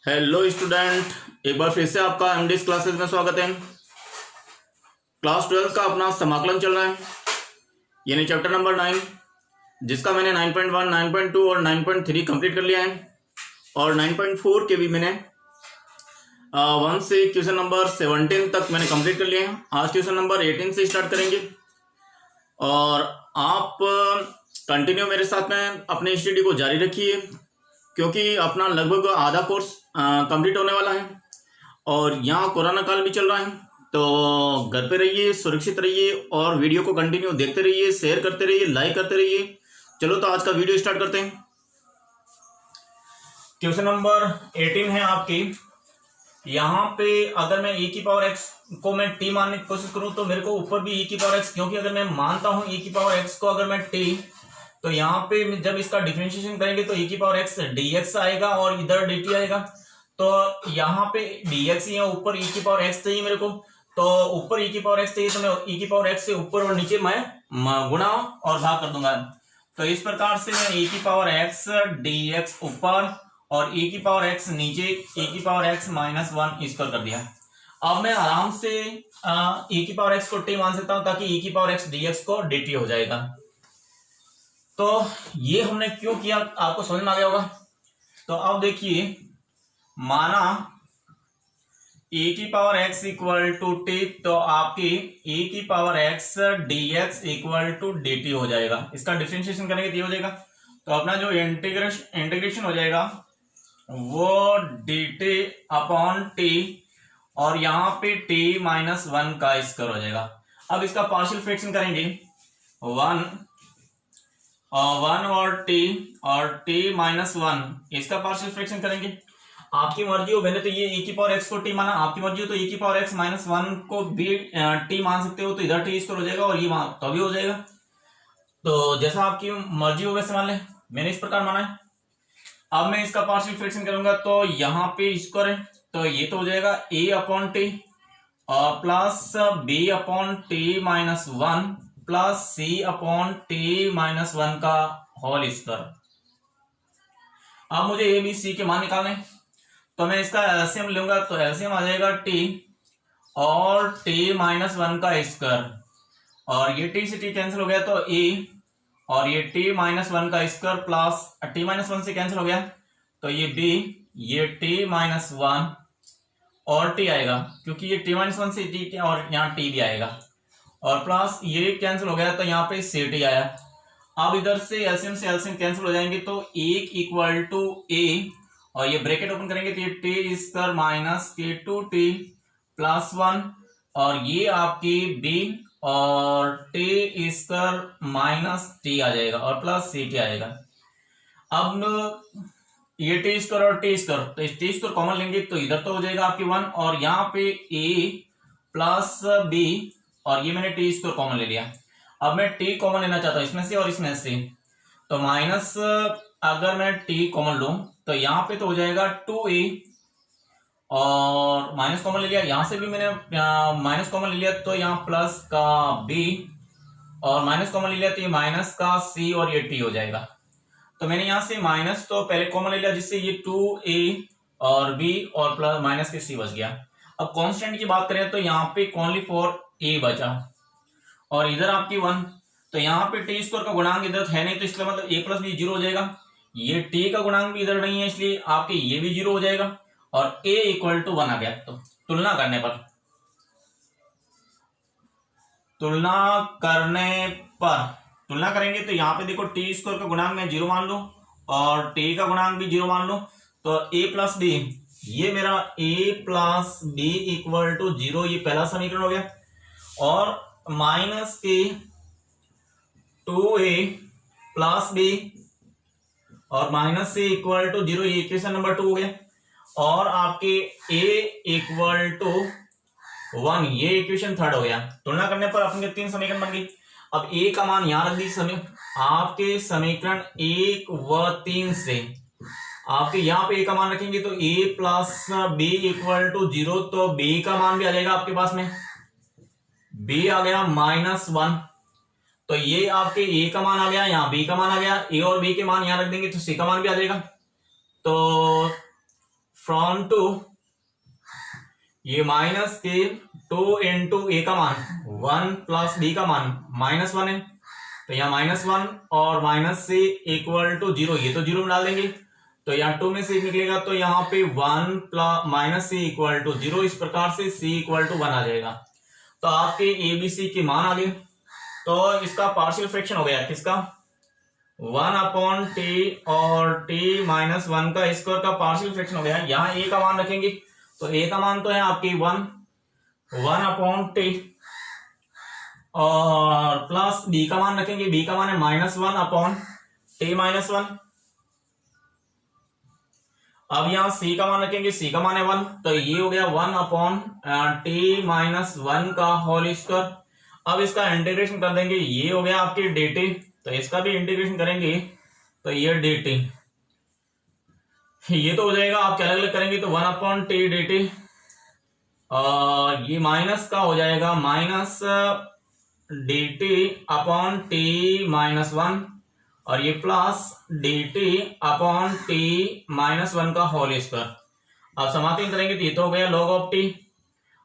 Hello student, एक बार फिर से आपका एमडीएस क्लासेस में स्वागत है। क्लास 12 का अपना समाकलन चल रहा है, यानी चैप्टर नंबर 9, जिसका मैंने 9.1, 9.2 और 9.3 कंप्लीट कर लिया है। और 9.4 के भी मैंने 1 से क्वेश्चन नंबर 17 तक मैंने कंप्लीट कर लिया है। आज क्वेश्चन नंबर 18 से स्टार्ट करेंगे और आप कंटिन्यू मेरे साथ में अपने स्टडी को जारी रखिए, क्योंकि अपना लगभग आधा कोर्स कंप्लीट होने वाला है और यहाँ कोरोना काल भी चल रहा है। तो घर पे रहिए, सुरक्षित रहिए और वीडियो को कंटिन्यू देखते रहिए, शेयर करते रहिए, लाइक करते रहिए। चलो तो आज का वीडियो स्टार्ट करते हैं। क्वेश्चन नंबर 18 है आपकी। यहाँ पे अगर मैं e की पावर x को मैं t मानने की कोशिश करूं तो मेरे को ऊपर भी e की पावर x, क्योंकि अगर मैं मानता हूं e की पावर x को अगर मैं t, तो यहाँ पे जब इसका डिफरेंशिएशन करेंगे तो e की पावर x dx आएगा और इधर dt आएगा। तो यहाँ पे dx या ऊपर e की पावर x चाहिए मेरे को, तो ऊपर e की पावर x चाहिए तो मैं e की पावर x से ऊपर और नीचे मैं गुणा और भाग कर दूंगा। तो इस प्रकार से मैं e की पावर x dx ऊपर और e की पावर x नीचे, e की पावर x -1 इस पर कर दिया। अब मैं आराम से e की पावर x को t मान सकता हूं, ताकि e की पावर x dx को dt हो जाएगा। तो ये हमने क्यों किया, आपको समझ में आ गया होगा। तो अब देखिए, माना e की power x equal to T, तो आपकी e की power x dx equal to dt हो जाएगा। इसका डिफरेंशिएशन करेंगे तो ये हो जाएगा। तो अपना जो इंटीग्रेशन हो जाएगा वो dt अपॉन टी और यहाँ पे t -1 का स्क्वायर हो जाएगा। अब इसका पार्शियल फ्रैक्शन करेंगे, 1 और t -1 इसका पार्शियल फ्रैक्शन करेंगे। आपकी मर्जी हो, मैंने तो ये e की पावर x को t माना, आपकी मर्जी हो तो e की पावर x -1 को भी t मान सकते हो, तो इधर t स्क्वायर हो जाएगा और ये तो भी हो जाएगा। तो जैसा आपकी मर्जी हो वैसे मान ले, मैंने इस प्रकार माना है। अब मैं इसका पार्शियल फ्रैक्शन करूंगा तो यहाँ पे स्क्वायर है, तो ये तो हो जाएगा a अपॉन टी और plus b upon T -1 plus c upon T -1 का होल स्क्वायर। अब मुझे ए बी सी के मान निकालने, तो मैं इसका एलसीएम लूंगा, तो एलसीएम आ जाएगा t और t -1 का स्क्वायर, और ये t से t कैंसिल हो गया तो a, और ये t -1 का स्क्वायर प्लस t -1 से कैंसिल हो गया तो ये b, ये t -1 और t आएगा, क्योंकि ये t -1 से t और यहाँ t भी आएगा, और प्लस ये कैंसिल हो गया तो यहाँ पे सी टी आया। अब इधर से एलसीएम कैंसिल हो जाएंगे, तो 1 इक्वल टू a, और ये ब्रैकेट ओपन करेंगे तो ये टी स्क्वायर माइनस के टू टी प्लस 1, और ये आपकी b और टी स्क्वायर माइनस टी आ जाएगा और प्लस सी टी आएगा। अब ये टी स्क्वायर और टी स्क्वायर, तो इस टी स्क्वायर कॉमन लेंगे तो इधर तो हो जाएगा आपकी 1, और यहाँ पे a प्लस b, और ये मैंने टी स्क्वायर कॉमन ले लिया। अब मैं टी कॉमन लेना चाहता हूँ इसमें से और इसमें से, तो माइनस अगर मैं टी कॉमन लूं तो यहाँ पे तो हो जाएगा 2a, और माइनस कॉमन ले लिया, यहाँ से भी मैंने माइनस कॉमन ले लिया, तो यहाँ प्लस का b, और माइनस कॉमन ले लिया तो ये माइनस का c और ये t हो जाएगा। तो मैंने यहाँ से माइनस तो पहले कॉमन ले लिया, जिससे ये 2a और b और प्लस माइनस के c बच गया। अब कांस्टेंट की बात करें तो यहाँ पे ओनली फॉर a बचा, और इधर आपकी 1, तो यहाँ पे टी स्क्वायर का गुणांक इधर है नहीं, तो इसलिए मतलब a प्लस बी 0 हो जाएगा। ये t का गुणांक भी इधर नहीं है, इसलिए आपके ये भी 0 हो जाएगा, और a इक्वल टू 1 आ गया। तो तुलना करेंगे तो यहाँ पे देखो टी स्क्वायर का गुणांक मैं 0 मान लूं और t का गुणांक भी 0 मान लूं, तो a प्लस बी, ये मेरा a plus B equal to 0, ये पहला समीकरण हो गया, और माइनस के 2a प्लस b और माइनस से इक्वल टू 0, ये इक्वेशन नंबर 2 हो गया, और आपके a इक्वल टू 1, ये इक्वेशन 3 हो गया। तुलना करने पर अपने 3 समीकरण बन गई। अब a का मान यहां रख दीजिए, आपके समीकरण 1 व 3 से आपके यहाँ पे a का मान रखेंगे तो a plus B equal to 0, तो b का मान भी आ जाएगा आपके पास में, b आ गया -1, तो ये आपके a का मान आ गया, यहाँ b का मान आ गया, a और b के मान यहाँ रख देंगे तो c का मान भी आ जाएगा। तो फ्रॉम टू ये माइनस के 2 इंटू ए का मान 1 प्लस बी का मान -1 है, तो यहाँ -1 और माइनस से इक्वल टू 0, ये तो 0 में डाल देंगे, तो यहाँ 2 में से निकलेगा, तो यहाँ पे 1 plus minus C equal to 0, इस प्रकार से c इक्वल टू 1 आ जाएगा। तो आपके ए बी सी के मान आ गए। तो इसका पार्शियल फ्रैक्शन हो गया किसका 1/t और t - 1 का स्क्वायर का पार्शियल फ्रैक्शन हो गया। यहाँ a का मान रखेंगे, तो a का मान तो है आपकी 1/t और प्लस b का मान रखेंगे, b का मान है -1/t - 1। अब यहाँ c का मान रखेंगे, c का मान है 1, तो ये हो गया 1/t - 1 का होल स्क्वायर। अब इसका इंटीग्रेशन कर देंगे, ये हो गया आपकी dt, तो इसका भी इंटीग्रेशन करेंगे तो ये dt, ये तो हो जाएगा। आप अलग अलग करेंगे तो 1/t dt, और ये माइनस का हो जाएगा -dt/t - 1, और ये प्लस dt/t - 1 का होल स्क्वायर। अब समाकलन करेंगे तो ये तो हो गया log ऑफ t,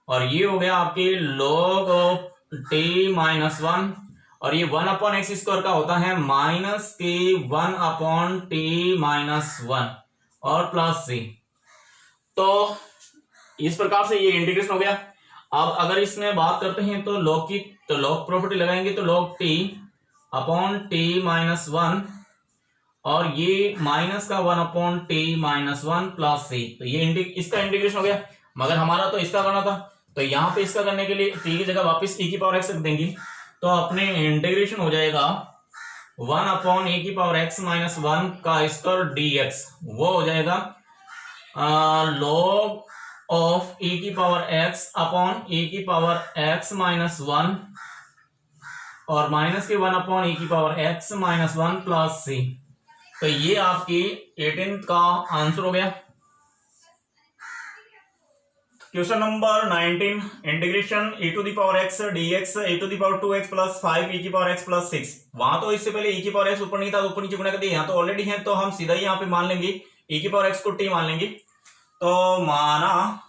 और ये हो गया आपके log ऑफ t - 1, और ये 1/x² का होता है -k1/t - 1 और प्लस c। तो इस प्रकार से ये इंटीग्रेशन हो गया। अब अगर इसमें बात करते हैं तो log की, तो log प्रॉपर्टी लगाएंगे तो log t/t - 1, और ये माइनस का 1/t - 1 प्लस c, तो ये इसका इंटीग्रेशन हो गया। मगर हमारा तो इसका करना था, तो यहाँ पे इसका करने के लिए t की जगह वापस e की पावर x रख देंगे, तो अपने इंटीग्रेशन हो जाएगा 1/e⁻x - 1 का स्क्वायर dx, वो हो जाएगा log of e⁻x upon e⁻x - 1 और माइनस के 1/e⁻x - 1 प्लस c। तो ये आपकी 18th का आंसर हो गया। Question number 19, integration e⁻x dx e⁻2x + 5e⁻x + 6। वहां तो इससे पहले e⁻x ऊपर नहीं था, ऊपर नीचे गुणा कर दिया, यहाँ तो ऑलरेडी है, तो हम सीधा ही यहाँ पे मान लेंगे e⁻x को t मान लेंगे। तो माना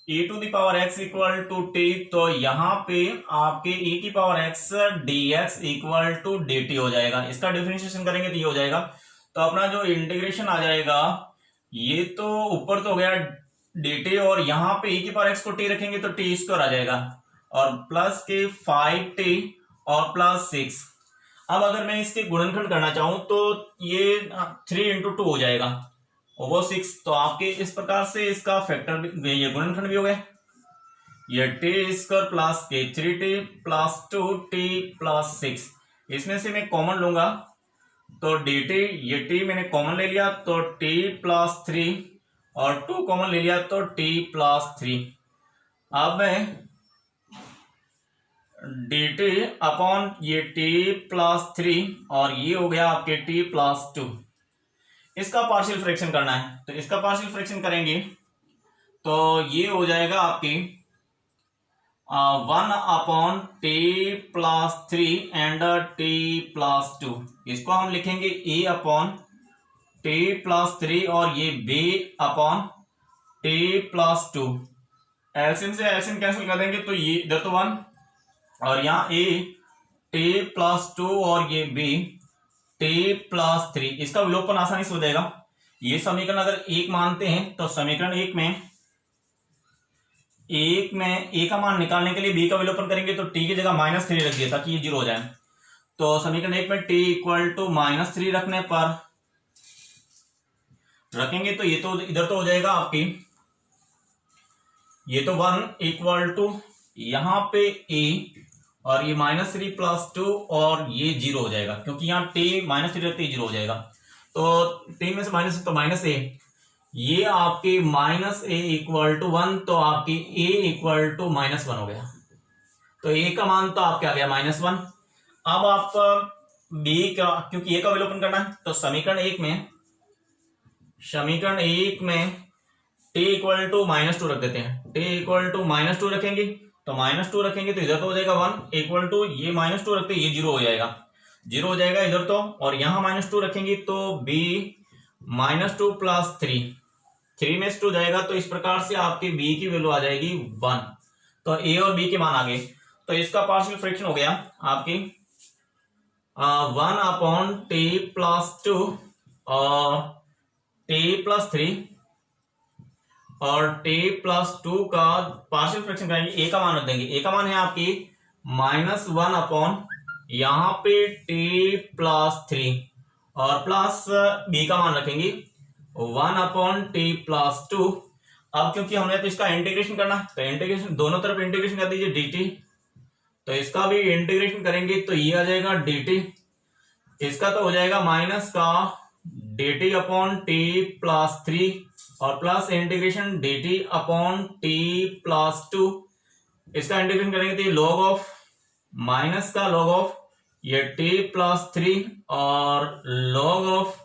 e⁻x = t, तो यहाँ पे आपके e⁻x dx = dt हो जाएगा। इसका डिफरेंशिएशन करेंगे तो ये हो जाएगा। तो अपना जो इंटीग्रेशन आ जाएगा, ये तो ऊपर तो हो गया dt, और यहाँ पे e⁻x को t रखेंगे तो t² आ जाएगा, और प्लस के 5t और प्लस 6। अब अगर मैं इसके गुणनखंड करना चाहूं तो ये 3 × 2 हो जाएगा, और वो 6। तो आपके इस प्रकार से इसका फैक्टर भी, ये गुणनखंड भी हो गया, ये t² प्लस के 3t प्लस 2t प्लस 6। इसमें से मैं कॉमन लूंगा तो dt, ये t मैंने कॉमन ले लिया तो t प्लस 3, और 2 कॉमन ले लिया तो t प्लस 3। अब मैं dt अपॉन ये t प्लस 3, और ये हो गया आपके t प्लस 2। इसका पार्शियल फ्रैक्शन करना है, तो इसका पार्शियल फ्रैक्शन करेंगे तो ये हो जाएगा आपकी 1/t plus 3 and t plus 2। इसको हम लिखेंगे a/t प्लस 3, और ये b/t प्लस 2। एलसीएम से एलसीएम कैंसिल कर देंगे तो ये इधर तो 1, और यहाँ a t प्लस 2 और ये b t प्लस 3। इसका विलोपन आसानी से हो जाएगा। ये समीकरण अगर 1 मानते हैं तो समीकरण 1 में a का मान निकालने के लिए b का विलोपन करेंगे तो t की जगह -3 रख दिया ताकि ये 0 हो जाए। तो समीकरण 1 में t = -3 रखने पर रखेंगे तो ये तो इधर तो हो जाएगा आपकी, ये तो 1 = यहाँ पे a, और ये -3 प्लस 2, और ये 0 हो जाएगा, क्योंकि यहाँ t -3 रखते ही 0 हो जाएगा। तो 3 में से माइनस तो -a, ये आपके -a = 1, तो आपकी a = -1 हो गया। तो a का मान तो आपके आ गया -1। अब आप b का, क्योंकि a का विलोपन करना है, तो समीकरण 1 में t = -2 रख देते हैं। t = -2 रखेंगे तो -2 रखेंगे तो इधर तो हो जाएगा 1 = ये -2 रखते ये 0 हो जाएगा, 0 हो जाएगा इधर तो, और यहाँ -2 रखेंगे तो b -2 प्लस 3, 3 में 2 जाएगा तो इस प्रकार से आपकी b की वैल्यू आ जाएगी 1। तो a और b के मान आ गए। तो इसका पार्शियल फ्रैक्शन हो गया आपकी 1/t+2 और t+3 और t+2 का पार्शियल फ्रैक्शन करेंगे, a का मान रख देंगे। a का मान है आपकी -1 यहाँ पे t+3 और प्लस b का मान रखेंगे 1/t+2। अब क्योंकि हमने तो इसका इंटीग्रेशन करना, तो इंटीग्रेशन दोनों तरफ इंटीग्रेशन कर दीजिए dt। तो इसका भी इंटीग्रेशन करेंगे तो ये आ जाएगा dt। इसका तो हो जाएगा माइनस का dt/t+3 और प्लस इंटीग्रेशन dt/t+2। इसका इंटीग्रेशन करेंगे तो ये log ऑफ माइनस का log ऑफ ये t+3 और log of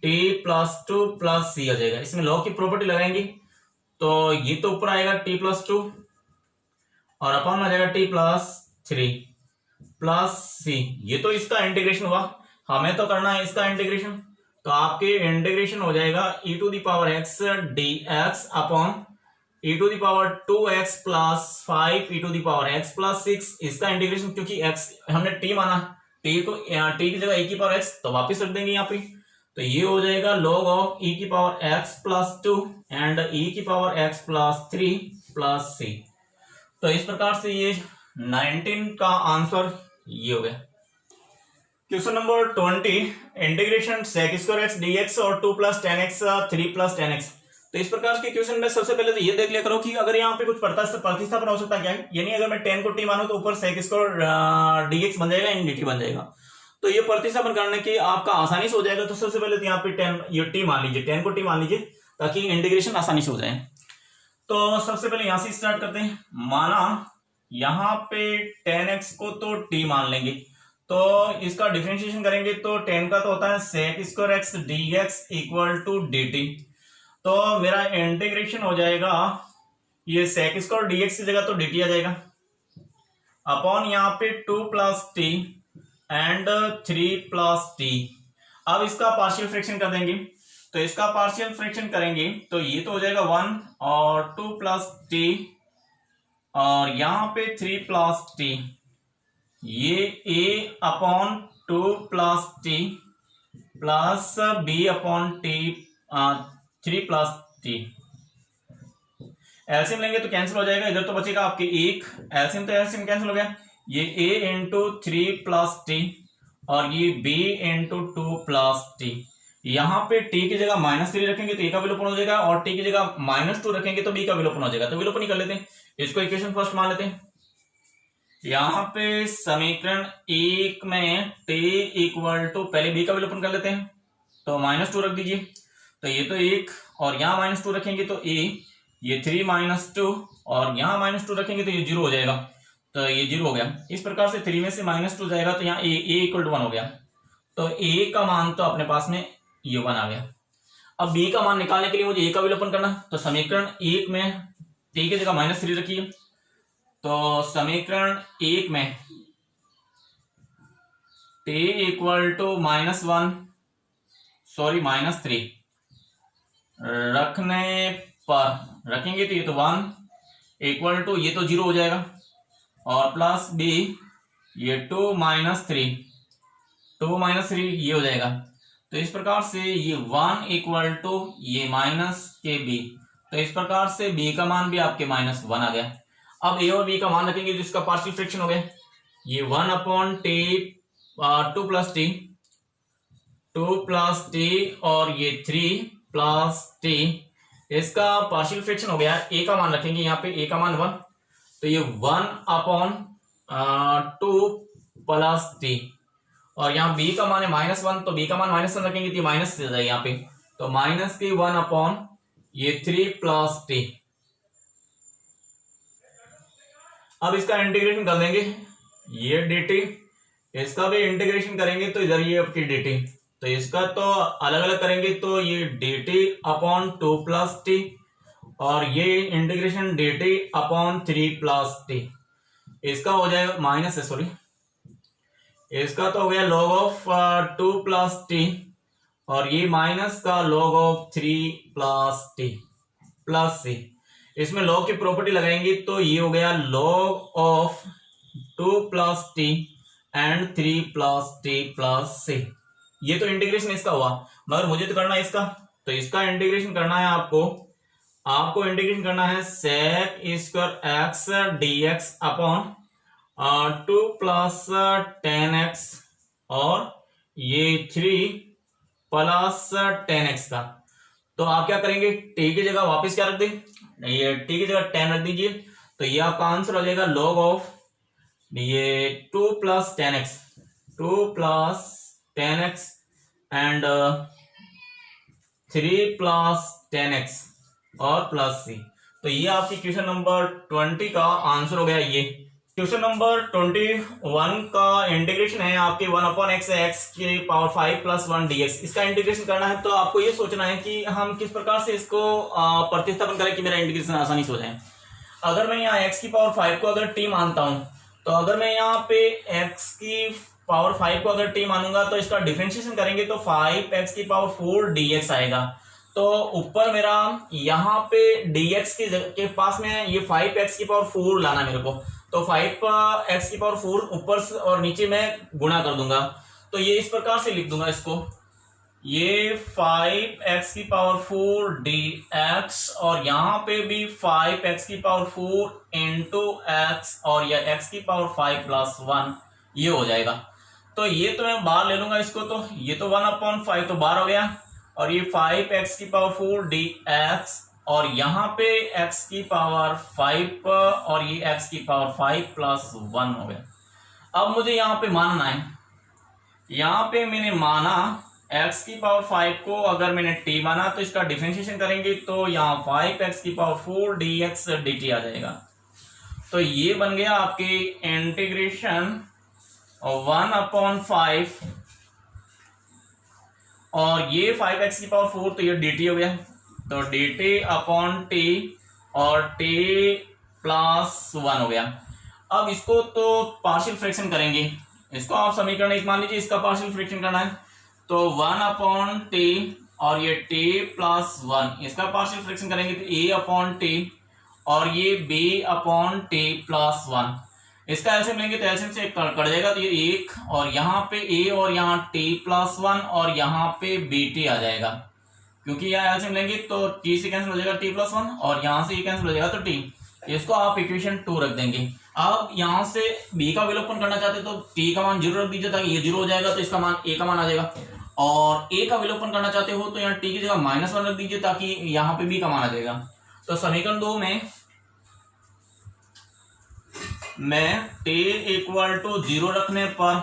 t+2 plus c आ जाएगा। इसमें log की प्रॉपर्टी लगाएंगे तो ये तो ऊपर आएगा t+2 और अपॉन में आ जाएगा t+3 प्लस c। ये तो इसका इंटीग्रेशन हुआ, हमें तो करना है इसका इंटीग्रेशन। तो आपके इंटीग्रेशन हो जाएगा e⁻x dx upon e⁻2x plus 5 e⁻x plus 6। इसका इंटीग्रेशन क्योंकि x हमने t माना, t को t की जगह e⁻x तो वापस रख देंगे यहाँ पे। तो ये हो जाएगा log of e⁻x plus 2 and e⁻x plus 3 plus c। तो इस प्रकार से ये 19 का आंसर ये हो गया। Question number 20, integration sec² x dx और 2 + 10x 3 + 10x। तो इस प्रकार के क्वेश्चन में सबसे पहले तो ये देख लिया करो कि अगर यहाँ पे कुछ प्रतिस्थापन हो सकता है क्या है, यानी अगर मैं 10 को t मानूं तो ऊपर sec² dx बन जाएगा, dt बन जाएगा। तो ये प्रतिस्थापन करने की आपका आसानी से हो जाएगा। तो सबसे पहले तो यहाँ पे 10 ये t मान लीजिए, 10 को t मान लीजिए ताकि इंटीग्रेशन आसानी से हो जाए। तो सबसे पहले यहां से स्टार्ट करते हैं। माना यहाँ पे 10x को तो t मान लेंगे, तो इसका डिफरेंशिएशन करेंगे तो 10 का तो होता है sec² x dx = dt। तो मेरा इंटीग्रेशन हो जाएगा ये sec² dx की जगह तो dt आ जाएगा अपॉन यहाँ पे 2 + t एंड 3 + t। अब इसका पार्शियल फ्रैक्शन कर देंगे। तो इसका पार्शियल फ्रैक्शन करेंगे तो ये तो हो जाएगा 1 और 2 + t और यहाँ पे 3 + t। ये a/2 + t plus b/t 3 + t। LCM लेंगे तो कैंसिल हो जाएगा, इधर तो बचेगा आपके 1। एलसीएम तो एलसीएम कैंसिल हो गया। ये a × 3 + t और ये b × 2 + t। यहाँ पे t की जगह -3 रखेंगे तो a का विलोपन हो जाएगा और t की जगह -2 रखेंगे तो b का विलोपन हो जाएगा। तो विलोपन ही कर लेते हैं, इसको इक्वेशन फर्स्ट मान लेते हैं। यहाँ पे समीकरण 1 में t = पहले b का विलोपन कर लेते हैं तो -2 रख दीजिए। तो ये तो 1 और यहाँ -2 रखेंगे तो a, ये 3 - 2 और यहाँ -2 रखेंगे तो ये 0 हो जाएगा। तो ये 0 हो गया। इस प्रकार से 3 में से -2 जाएगा तो यहाँ a = 1 हो गया। तो a का मान तो अपने पास में ये 1 आ गया। अब b का मान निकालने के लिए मुझे a का विलोपन करना। तो समीकरण 1 में t की जगह -3 रखिए। तो समीकरण 1 में t = -3 रखने पर रखेंगे तो ये तो 1 = ये तो 0 हो जाएगा और प्लस b ये 2 - 3 ये हो जाएगा। तो इस प्रकार से ये 1 = ये -kb। तो इस प्रकार से b का मान भी आपके -1 आ गया। अब a और b का मान रखेंगे तो इसका पार्शियल फ्रैक्शन हो गया। ये 1/t 2 + t और ये 3 + t। इसका पार्शियल फ्रैक्शन हो गया। a का मान रखेंगे यहाँ पे, a का मान 1 तो ये 1/2 + t और यहाँ b का मान है -1 तो b का मान -1 रखेंगे तो ये माइनस से जाएगा यहाँ पे। तो -1/, ये 3 + t। अब इसका इंटीग्रेशन कर देंगे, ये dt, इसका भी इंटीग्रेशन करेंगे तो इधर ये आपकी dt। तो इसका तो अलग अलग करेंगे तो ये dt/2 + t और ये इंटीग्रेशन dt/3 + t। इसका हो जाएगा इसका तो हो गया log ऑफ 2 + t और ये माइनस का log of 3 plus t plus c. इसमें log की प्रॉपर्टी लगाएंगे तो ये हो गया log of 2 plus t and 3 plus t plus c. ये तो इंटीग्रेशन इसका हुआ, मगर मुझे तो करना है इसका। तो इसका इंटीग्रेशन करना है आपको इंटीग्रेशन करना है sec square x dx upon 2 plus 10x और ये 3 प्लस 10x का। तो आप क्या करेंगे, t की जगह वापस क्या रख दें, ये t की जगह 10 रख दीजिए। तो ये आपका आंसर हो जाएगा log ऑफ ये 2 plus 10x and 3 plus 10x और प्लस c। तो ये आपकी क्वेश्चन नंबर 20 का आंसर हो गया। ये क्वेश्चन नंबर 21 का इंटीग्रेशन है आपके 1/x x की पावर 5 प्लस 1 dx। इसका इंटीग्रेशन करना है तो आपको ये सोचना है कि हम किस प्रकार से इसको प्रतिस्थापन करें कि मेरा इंटीग्रेशन आसानी से हो जाए। अगर मैं यहाँ x की पावर 5 को अगर t मानता हूं, तो अगर मैं यहाँ पे x की पावर 5 को अगर t मानूंगा तो इसका डिफरेंशिएशन करेंगे तो 5x की पावर 4 dx आएगा। तो ऊपर मेरा यहाँ पे dx के पास में ये 5x की पावर 4 लाना मेरे को। तो 5x की पावर 4 ऊपर से और नीचे मैं गुणा कर दूंगा। तो ये इस प्रकार से लिख दूंगा इसको, ये 5x की पावर 4 dx और यहाँ पे भी 5x की पावर 4 इंटू x और यह x की पावर 5 प्लस 1 ये हो जाएगा। तो ये तो मैं बाहर ले लूंगा इसको, तो ये तो 1/5 तो बाहर हो गया और ये 5x की पावर 4 dx और यहाँ पे x की पावर 5 और ये x की पावर 5 प्लस 1 हो गया। अब मुझे यहाँ पे मानना है, यहाँ पे मैंने माना x की पावर 5 को अगर मैंने t माना तो इसका डिफरेंशिएशन करेंगे तो यहाँ 5x की पावर 4 dx dt आ जाएगा। तो ये बन गया आपके इंटीग्रेशन 1/5 और ये 5x की पावर 4 तो ये dt हो गया। तो dt अपॉन t और t प्लस 1 हो गया। अब इसको तो पार्शियल फ्रैक्शन करेंगे, इसको आप समीकरण 1 मान लीजिए, इसका पार्शियल फ्रैक्शन करना है तो 1/t और ये t प्लस 1 इसका पार्शियल फ्रैक्शन करेंगे तो a/t और ये b/t प्लस 1 इसका एलसीएम लेंगे तो एलसीएम से कट जाएगा तो ये 1 और यहाँ पे a और यहाँ t प्लस 1 और यहाँ पे bt आ जाएगा, क्योंकि यहाँ एलसीएम लेंगे तो t से कैंसिल हो जाएगा t प्लस 1 और यहाँ से ये कैंसिल हो जाएगा तो t। इसको आप इक्वेशन 2 रख देंगे। अब यहाँ से b का विलोपन करना चाहते तो t का मान 0 रख दीजिए ताकि ये 0 हो जाएगा तो इसका मान a का मान आ जाएगा। और a का विलोपन करना चाहते हो तो यहाँ t की जगह -1 रख दीजिए ताकि यहाँ पे b का मान आ जाएगा। तो समीकरण 2 में मैं t इक्वल टू 0 रखने पर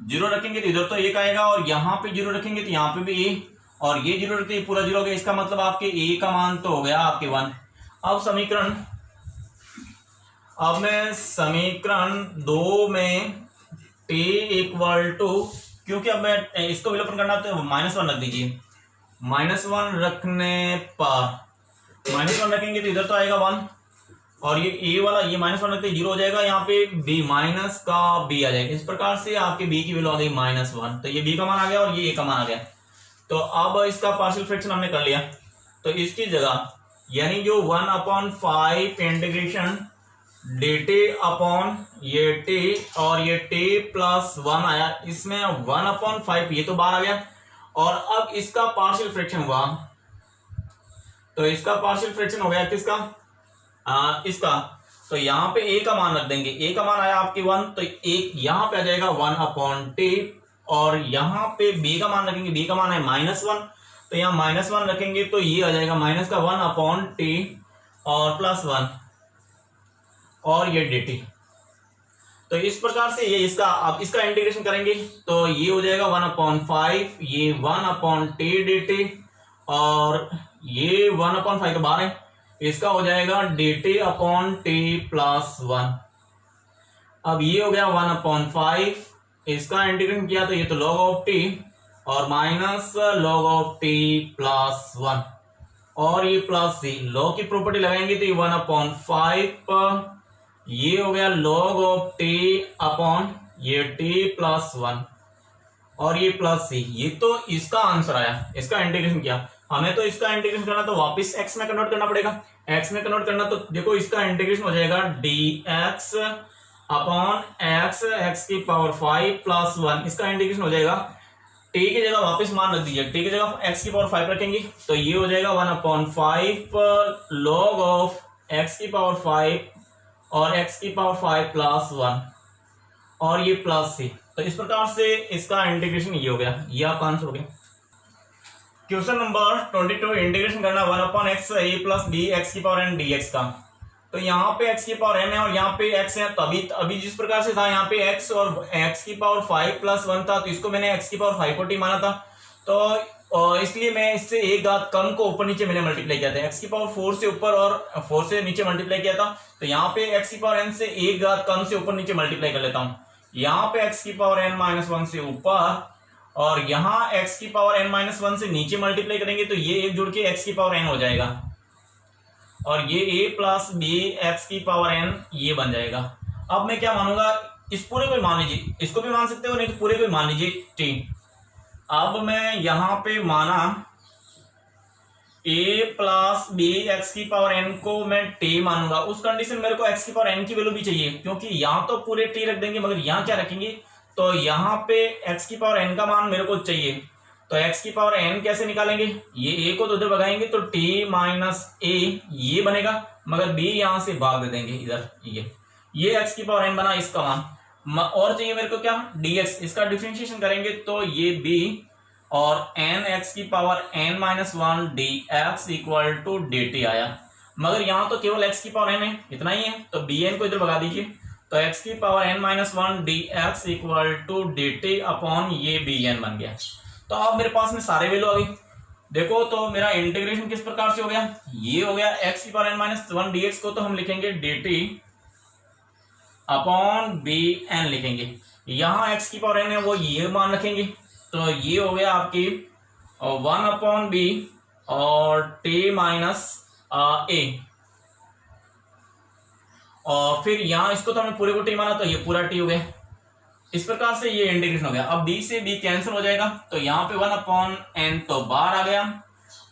0 रखेंगे तो इधर तो 1 आएगा और यहाँ पे 0 रखेंगे तो यहाँ पे भी a और ये 0 रखते ही पूरा 0 हो गया। इसका मतलब आपके a का मान तो हो गया आपके 1। अब मैं समीकरण 2 में t इक्वल टू, क्योंकि अब मैं इसको विलोपन करना तो -1 रख दीजिए। -1 रखने पर -1 रखेंगे तो इधर तो आएगा 1 और ये a वाला ये -1 रखते 0 हो जाएगा, यहाँ पे b माइनस का b आ जाएगा। इस प्रकार से आपके b की वैल्यू आ गई -1। तो ये b का मान आ गया और ये a का मान आ गया। तो अब इसका पार्शियल फ्रैक्शन हमने कर लिया तो इसकी जगह यानी जो 1/5 इंटीग्रेशन dt अपॉन ये t और ये t प्लस 1 आया, इसमें 1/5 ये तो बाहर आ गया और अब इसका पार्शियल फ्रैक्शन हुआ। तो इसका पार्शियल फ्रैक्शन हो गया किसका, इसका। तो यहाँ पे a का मान रख देंगे, a का मान आया आपके 1 तो एक यहाँ पे आ जाएगा 1/t और यहाँ पे b का मान रखेंगे, b का मान है -1 तो यहाँ -1 रखेंगे तो ये आ जाएगा माइनस का 1/t और प्लस 1 और ये dt। तो इस प्रकार से ये इसका अब इसका इंटीग्रेशन करेंगे तो ये हो जाएगा 1/5 ये 1/t dt और ये 1/5 तो बाहर है, इसका हो जाएगा dt अपॉन t प्लस 1। अब ये हो गया 1/5, इसका इंटीग्रेशन किया तो ये तो log ऑफ t और minus log of t plus 1 और ये प्लस c। log की प्रॉपर्टी लगाएंगे तो ये 1/5 ये हो गया log ऑफ t अपॉन ये t प्लस 1 और ये प्लस सी, ये तो इसका आंसर आया, इसका इंटीग्रेशन किया। हमें तो इसका इंटीग्रेशन करना तो वापस एक्स में कन्वर्ट करना पड़ेगा। एक्स में कन्वर्ट करना तो देखो इसका इंटीग्रेशन हो जाएगा dx अपॉन एक्स, एक्स की पावर 5 प्लस 1, इसका इंटीग्रेशन हो जाएगा। टी की जगह वापस मान रख दीजिए, टी की जगह एक्स की पावर 5 रखेंगे तो ये हो जाएगा 1/5 log ऑफ एक्स की पावर 5 और एक्स की पावर 5 प्लस 1 और ये प्लस सी। तो इस प्रकार से इसका इंटीग्रेशन ये हो गया, ये आपका आंसर हो गया। क्वेश्चन नंबर 22, इंटीग्रेशन करना 1/x a plus B X की पावर n dx का। तो यहाँ पे x की पावर n है और यहाँ पे x है, तो अभी जिस प्रकार से था यहाँ पे x और x की पावर 5 प्लस 1 था, तो इसको मैंने x की पावर 5 को t माना था, तो इसलिए मैं इससे एक घात कम को ऊपर नीचे मैंने मल्टीप्लाई किया था। x की पावर 4 से ऊपर और 4 से नीचे मल्टीप्लाई किया था, तो यहाँ पे x की पावर n से एक घात कम से ऊपर नीचे मल्टीप्लाई कर लेता हूँ। यहाँ पे x की पावर n-1 से ऊपर और यहाँ x की पावर n-1 से नीचे मल्टीप्लाई करेंगे तो ये एक जुड़ के x की पावर n हो जाएगा और ये a प्लस बी एक्स की पावर n ये बन जाएगा। अब मैं क्या मानूंगा, इस पूरे को मान लीजिए, इसको भी मान सकते हो, नहीं तो पूरे को मान लीजिए t। अब मैं यहाँ पे माना a प्लस बी एक्स की पावर n को मैं t मानूंगा। उस कंडीशन मेरे को x की पावर n की वैल्यू भी चाहिए, क्योंकि यहाँ तो पूरे t रख देंगे मगर यहाँ क्या रखेंगे, तो यहाँ पे x की पावर n का मान मेरे को चाहिए। तो x की पावर n कैसे निकालेंगे, ये a को तो उधर भगाएंगे तो t माइनस a ये बनेगा, मगर b यहाँ से भाग दे देंगे इधर, ये x की पावर n बना इसका मान। और चाहिए मेरे को क्या, dx, इसका डिफरेंशिएशन करेंगे तो ये b और n x की power n-1 dx equal to dt आया, मगर यहाँ तो केवल x की पावर n है, इतना ही है, तो bn को इधर भगा दीजिए, तो x की power n-1 dx equal to dt upon ये bn बन गया। तो अब मेरे पास में सारे वैल्यू आ गई। देखो तो मेरा इंटीग्रेशन किस प्रकार से हो गया, ये हो गया x की पावर n-1 dx को तो हम लिखेंगे dt अपॉन bn लिखेंगे, यहाँ x की पावर n है वो ये मान रखेंगे, तो ये हो गया आपकी 1/b और t माइनस a, और फिर यहाँ इसको तो हमने पूरे को t माना तो ये पूरा t हो गया। इस प्रकार से ये इंटीग्रेशन हो गया। अब b से b कैंसिल हो जाएगा, तो यहाँ पे 1/n तो बाहर आ गया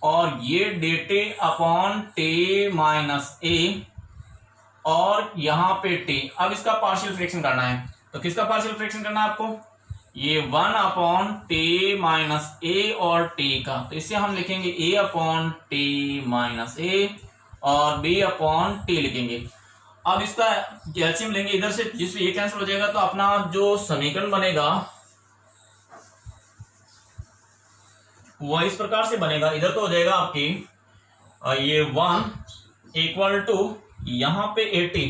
और ये dt upon t minus a और यहाँ पे t। अब इसका पार्शियल फ्रैक्शन करना है, तो किसका पार्शियल फ्रैक्शन करना है आपको, ये 1/t माइनस a और t का, तो इसे हम लिखेंगे a upon t minus a और b अपॉन t लिखेंगे। अब इसका एलसीएम लेंगे इधर से, जिससे ये कैंसिल हो जाएगा, तो अपना जो समीकरण बनेगा वो इस प्रकार से बनेगा। इधर तो हो जाएगा आपकी ये 1 इक्वल टू यहाँ पे 80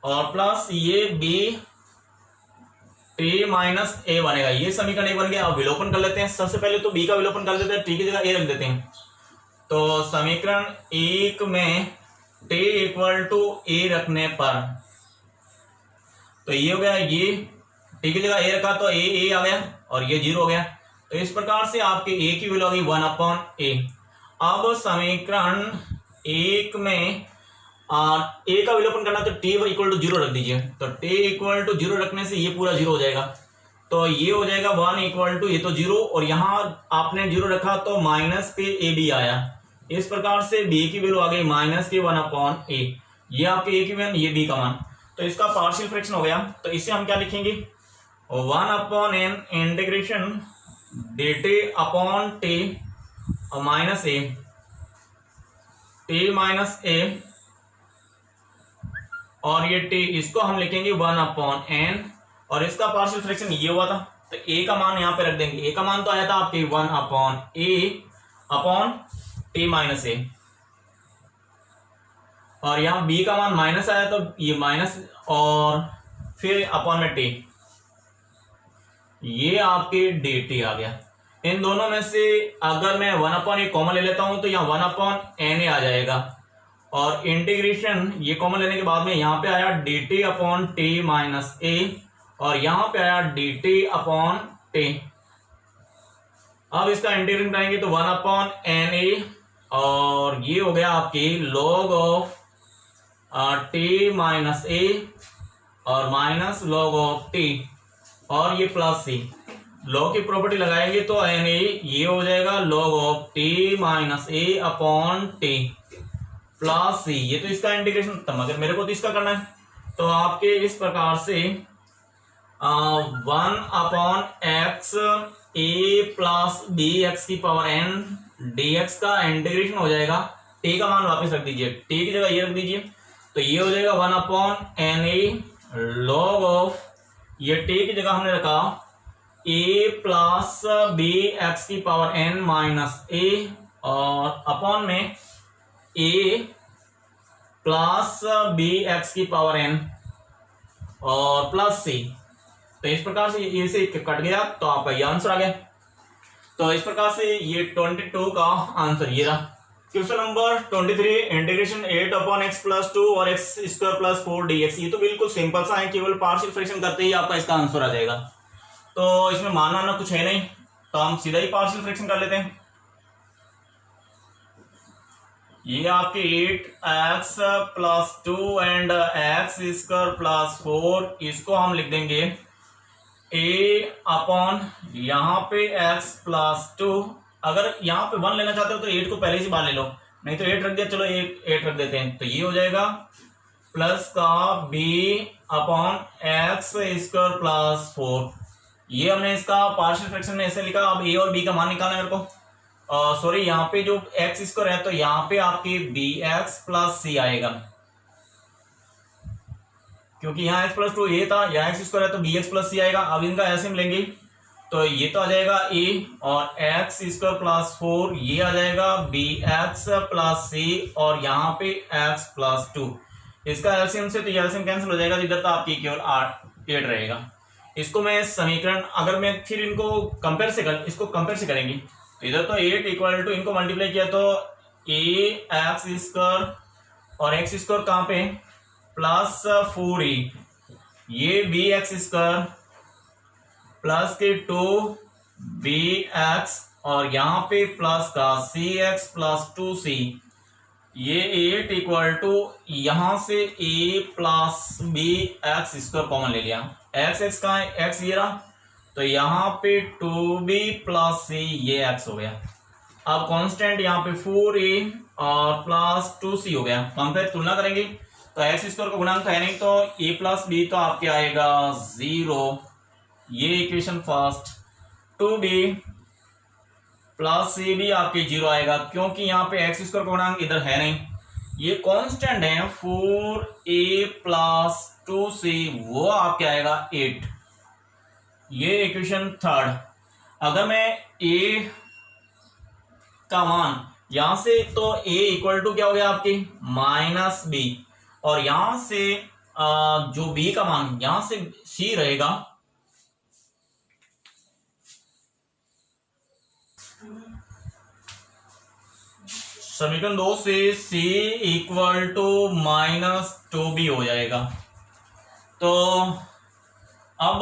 और प्लस ये b t माइनस a बनेगा, ये समीकरण एक बन गया। अब विलोपन कर लेते हैं, सबसे पहले तो b का विलोपन कर देते हैं, t की जगह a रख देते हैं, तो समीकरण एक में t इक्वल टू a रखने पर तो ये हो गया, ये t की जगह a रखा तो a आ गया और ये 0 हो गया। तो इस प्रकार से आपके a की वैल्यू आ गई 1/a। अब समीकरण एक में a का विलोपन करना तो t इक्वल टू 0 रख दीजिए, तो t इक्वल टू 0 रखने से ये पूरा 0 हो जाएगा, तो ये हो जाएगा 1 इक्वल टू ये तो 0 और यहाँ आपने 0 रखा तो माइनस के a भी आया। इस प्रकार से b की वैल्यू आ गई माइनस के 1/a, ये आपके a की वैल्यू, ये b का मान, तो इसका पार्शियल फ्रैक्शन हो गया। तो इसे हम क्या लिखेंगे, 1/n integration dt upon t minus a, t minus a और ये t, इसको हम लिखेंगे 1/n और इसका पार्शियल फ्रैक्शन ये हुआ था, तो a का मान यहाँ पे रख देंगे। a का मान तो आया था आपके 1/a upon t minus a और यहाँ b का मान माइनस आया तो ये माइनस और फिर अपॉन में t, ये आपके dt आ गया। इन दोनों में से अगर मैं 1/a कॉमन ले लेता हूं तो यहाँ 1/na आ जाएगा और इंटीग्रेशन ये कॉमन लेने के बाद में यहाँ पे आया dt upon t minus a और यहाँ पे आया dt अपॉन t। अब इसका इंटीग्रेशन करेंगे तो 1/na और ये हो गया आपके log of t minus a और माइनस log ऑफ t और ये प्लस सी, लॉग की प्रॉपर्टी लगाएंगे तो एन ए ये हो जाएगा log of t minus a upon t plus c. ये तो इसका इंटीग्रेशन था, मगर मेरे को तो इसका करना है, तो आपके इस प्रकार से 1 अपॉन एक्स ए प्लस बी एक्स की पावर एन डी एक्स का इंटीग्रेशन हो जाएगा। टी का मान वापस रख दीजिए, टी की जगह ये रख दीजिए, तो ये हो जाएगा 1 upon N A log of, ये टी की जगह हमने रखा ए प्लस बी एक्स की पावर एन माइनस ए और अपॉन में ए प्लस बी एक्स की पावर एन और प्लस सी। तो इस प्रकार से ये से कट गया, तो आपका ये आंसर आ गया। तो इस प्रकार से ये 22 का आंसर ये रहा। Question number 23, integration 8 upon x plus 2 और एक्स स्क्वायर प्लस 4 dx। ये तो बिल्कुल सिंपल सा है, केवल पार्शियल फ्रैक्शन करते ही आपका इसका आंसर आ जाएगा। तो इसमें मानना कुछ है नहीं, तो हम सीधा ही पार्शियल फ्रैक्शन कर लेते हैं। ये आपके 8x plus 2 and x square plus 4, इसको हम लिख देंगे a अपॉन यहाँ पे x प्लस 2। अगर यहाँ पे 1 लेना चाहते हो तो 8 को पहले से बाहर ले लो, नहीं तो 8 रख दिया, चलो 8 रख देते हैं, तो ये हो जाएगा प्लस का b upon x square plus 4। ये हमने इसका पार्शियल फ्रैक्शन में ऐसे लिखा। अब a और b का मान निकालना है मेरे को। सॉरी, यहाँ पे जो एक्स स्क्वायर है तो यहाँ पे आपके बी एक्स प्लस सी आएगा, क्योंकि यहाँ एक्स प्लस 2 ए था, यहाँ एक्स स्क्वायर है तो बी एक्स प्लस सी आएगा। अब इनका एलसीएम लेंगे तो ये तो आ जाएगा ए और एक्स स्क्वायर प्लस 4, ये आ जाएगा बी एक्स प्लस सी और यहाँ पे एक्स प्लस 2। इसका एलसीएम से तो ये एलसीएम कैंसिल हो जाएगा, इधर तो आपकी केवल 8 रहेगा। इसको मैं समीकरण, अगर मैं फिर इनको इसको कंपेयर से करेंगे तो इधर तो 8 इक्वल टू, इनको मल्टीप्लाई किया तो ए एक्स स्क्वायर और एक्स स्क्वायर कहाँ पे प्लस 4e, ये बी एक्स स्क्वायर प्लस के 2 बी एक्स और यहाँ पे प्लस का सी एक्स प्लस 2c। ये 8 इक्वल टू यहाँ से a plus B X square common ले लिया, एक्स एक्स कहाँ है, एक्स ये रहा, तो यहाँ पे 2b प्लस c ये x हो गया। अब कांस्टेंट यहाँ पे 4a और प्लस 2c हो गया। तो हम फिर तुलना करेंगे तो एक्स स्क्वायर का गुणांक तो है नहीं, तो a प्लस बी तो आपके आएगा 0, ये equation first. 2b plus c भी आपके 0 आएगा, क्योंकि यहाँ पे एक्स स्क्वायर का गुणांक इधर है नहीं, ये कांस्टेंट है 4a प्लस 2c, वो आपके आएगा 8, ये इक्वेशन थर्ड। अगर मैं a का मान यहां से, तो a इक्वल टू क्या हो गया आपके माइनस b, और यहां से जो b का मान यहां से c रहेगा, समीकरण 2 से c equal to minus 2b हो जाएगा। तो अब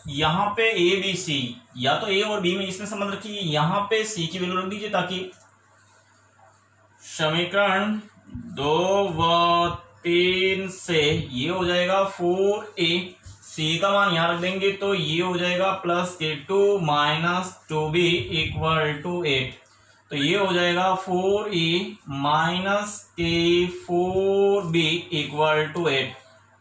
यहाँ पे ए बी सी, या तो ए और बी में इसमें संबंध रखिए, यहाँ पे सी की वैल्यू रख दीजिए, ताकि समीकरण 2 व 3 से ये हो जाएगा 4a, सी का मान यहाँ रख देंगे तो ये हो जाएगा प्लस के 2 माइनस 2b इक्वल टू 8, तो ये हो जाएगा 4a माइनस के 4b इक्वल टू 8।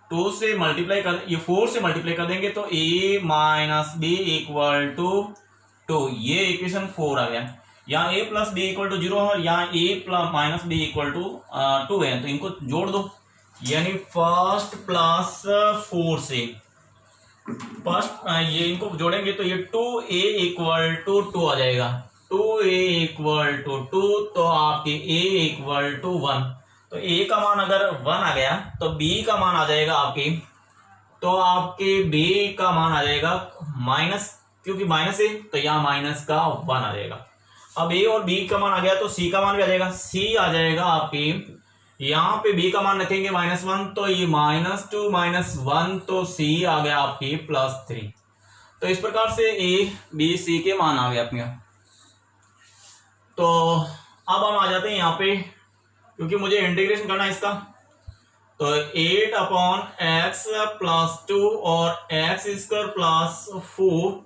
2 से मल्टीप्लाई कर, ये 4 से मल्टीप्लाई कर देंगे तो a minus B equal to 2, ये इक्वेशन 4 आ गया। यहाँ a plus B equal to 0 है, यहाँ a plus minus B equal to 2 है, तो इनको जोड़ दो, यानी फर्स्ट प्लस 4 से फर्स्ट ये इनको जोड़ेंगे तो ये 2a इक्वल टू 2 आ जाएगा, 2a इक्वल टू 2, तो आपके a इक्वल टू 1, तो a का मान अगर 1 आ गया तो b का मान आ जाएगा आपके, तो आपके b का मान आ जाएगा माइनस, क्योंकि माइनस है तो यहाँ माइनस का 1 आ जाएगा। अब a और b का मान आ गया तो c का मान भी आ जाएगा, c आ जाएगा आपके, यहाँ पे b का मान रखेंगे -1, तो ये -2 -1, तो c आ गया आपके +3। तो इस प्रकार से a b c के मान आ गए अपने। तो अब हम आ जाते हैं यहाँ पे, क्योंकि मुझे इंटीग्रेशन करना है इसका, तो 8/x+2 और x स्क्वायर प्लस 4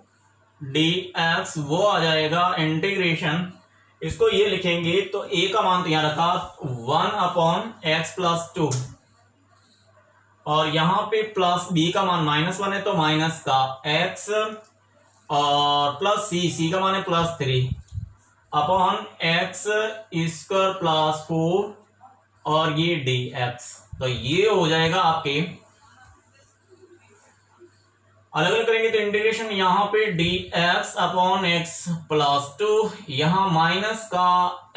dx वो आ जाएगा इंटीग्रेशन। इसको ये लिखेंगे तो a का मान तो यहां रखा 1/x+2 और यहां पे प्लस b का मान -1 है तो माइनस का x और प्लस c का मान है +3/x स्क्वायर प्लस 4 और ये dx। तो ये हो जाएगा आपके, अलग अलग करेंगे तो इंटीग्रेशन यहां पे dx/x+2 यहां माइनस का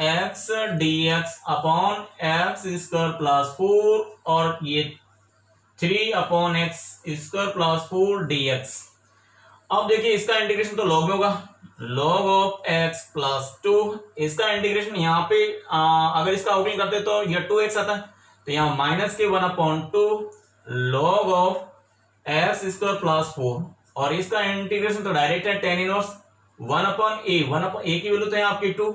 x dx/x स्क्वायर प्लस 4 और ये 3/x स्क्वायर प्लस 4 dx। अब देखिए इसका इंटीग्रेशन तो log में होगा, log ऑफ x+2। इसका इंटीग्रेशन यहाँ पे अगर इसका आउटलाइन करते तो यह 2x आता है, तो यहाँ माइनस के 1/2 log of x square plus 4 और इसका इंटीग्रेशन तो डायरेक्ट है tan इनवर्स 1/a की वैल्यू तो है आपकी 2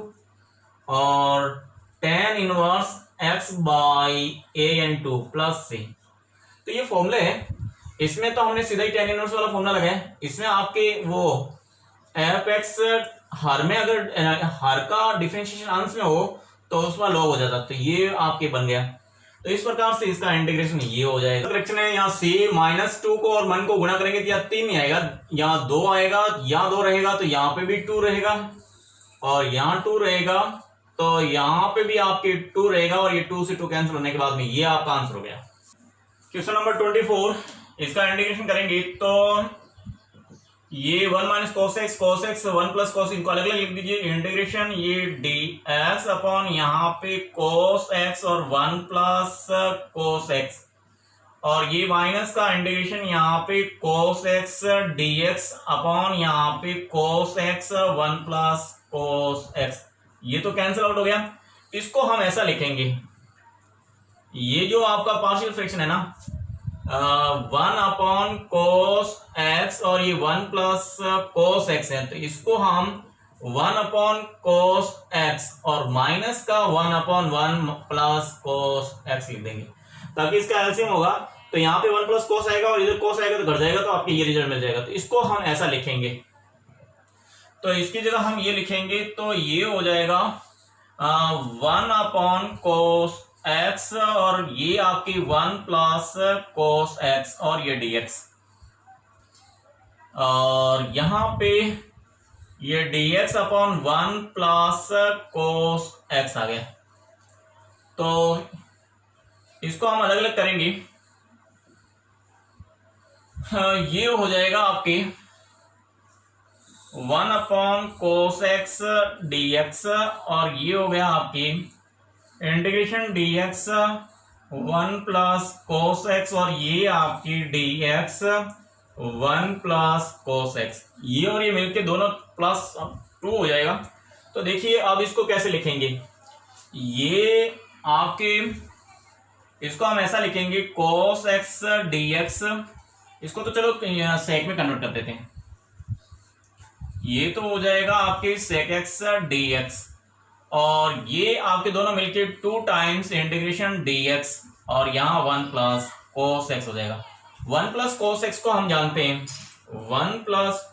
और tan inverse x/a/2 plus c। तो ये फॉर्मूला है, इसमें तो हमने सीधा ही tan इनवर्स वाला फॉर्मूला लगाया। इसमें आपके वो f(x) हर में अगर हर का डिफरेंशिएशन अंश में हो तो उसमें log हो जाता, तो ये आपके बन गया। तो इस प्रकार से इसका इंटीग्रेशन ये हो जाएगा। करेक्शन है यहाँ से -2 को और 1 को गुणा करेंगे तो यहाँ 3 नहीं आएगा, यहाँ 2 आएगा, यहाँ 2 रहेगा तो यहाँ पे भी 2 रहेगा और यहाँ 2 रहेगा तो यहाँ पे भी आपके 2 रहेगा और ये 2 से 2 कैंसिल होने के बाद में ये आपका आंसर हो गया। क्वेश्चन नंबर 24, इसका इंटीग्रेशन करेंगे तो ये 1 - cos x 1 + cos इनको अलग अलग लिख दीजिए। इंटीग्रेशन ये dx अपॉन यहाँ पे cos x और 1 + cos x और ये माइनस का इंटीग्रेशन यहाँ पे cos x dx अपॉन यहाँ पे cos x 1 + cos x। ये तो कैंसिल आउट हो गया। इसको हम ऐसा लिखेंगे, ये जो आपका पार्शियल फ्रैक्शन है ना 1/cos x और ये 1 + cos x है, तो इसको हम 1/cos x और माइनस का 1/1 + cos x लिख देंगे ताकि इसका एलसीएम होगा तो यहाँ पे 1 + cos आएगा और इधर cos आएगा तो घट जाएगा तो आपको ये रिजल्ट मिल जाएगा। तो इसको हम ऐसा लिखेंगे, तो इसकी जगह हम ये लिखेंगे तो ये हो जाएगा 1/cos x और ये आपकी 1 + cos x और ये dx और यहां पे ये dx/1 + cos x आ गया। तो इसको हम अलग अलग करेंगे, ये हो जाएगा आपके 1/cos x dx और ये हो गया आपकी इंटीग्रेशन dx 1 + cos x और ये आपकी dx 1 + cos x, ये और ये मिलके दोनों +2 हो जाएगा। तो देखिए अब इसको कैसे लिखेंगे, ये आपके इसको हम ऐसा लिखेंगे cos x dx, इसको तो चलो सेक में कन्वर्ट कर देते हैं, ये तो हो जाएगा आपके sec x dx और ये आपके दोनों मिलके 2 टाइम्स इंटीग्रेशन dx और यहाँ 1 + cos x हो जाएगा। 1 + cos x को हम जानते हैं 1 +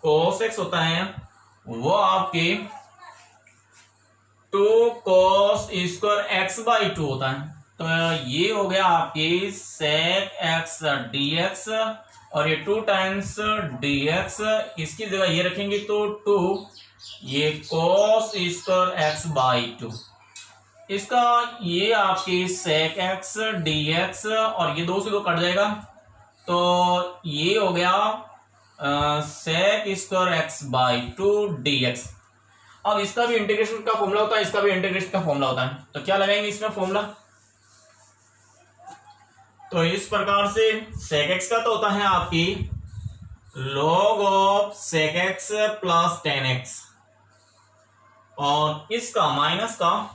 cos x होता है वो आपके 2 cos स्क्वायर x/2 होता है। तो ये हो गया आपके sec x dx और ये 2 टाइम्स dx, इसकी जगह ये रखेंगे तो 2 ये cos स्क्वायर x/2, इसका ये आपकी sec x dx और ये 2 से 2 कट जाएगा तो ये हो गया sec स्क्वायर x/2 dx। अब इसका भी इंटीग्रेशन का फॉर्मूला होता है, इसका भी इंटीग्रेशन का फॉर्मूला होता है, तो क्या लगाएंगे इसमें फॉर्मूला, तो इस प्रकार से sec x का तो होता है आपकी log of sec x + tan x और इसका माइनस का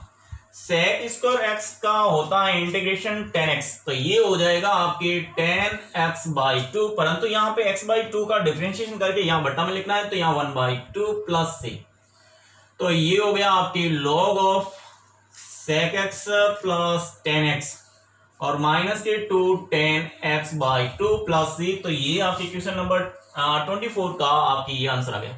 sec स्क्वायर x का होता है इंटीग्रेशन tan x, तो ये हो जाएगा आपकी tan x/2, परंतु यहाँ पे x/2 का डिफरेंशिएशन करके यहाँ बट्टा में लिखना है तो यहाँ 1/2 + c, तो ये हो गया आपकी log of sec x + tan x और माइनस के 2 10x/2 प्लस c। तो ये आपकी क्वेश्चन नंबर 24 का आपकी ये आंसर आ गया।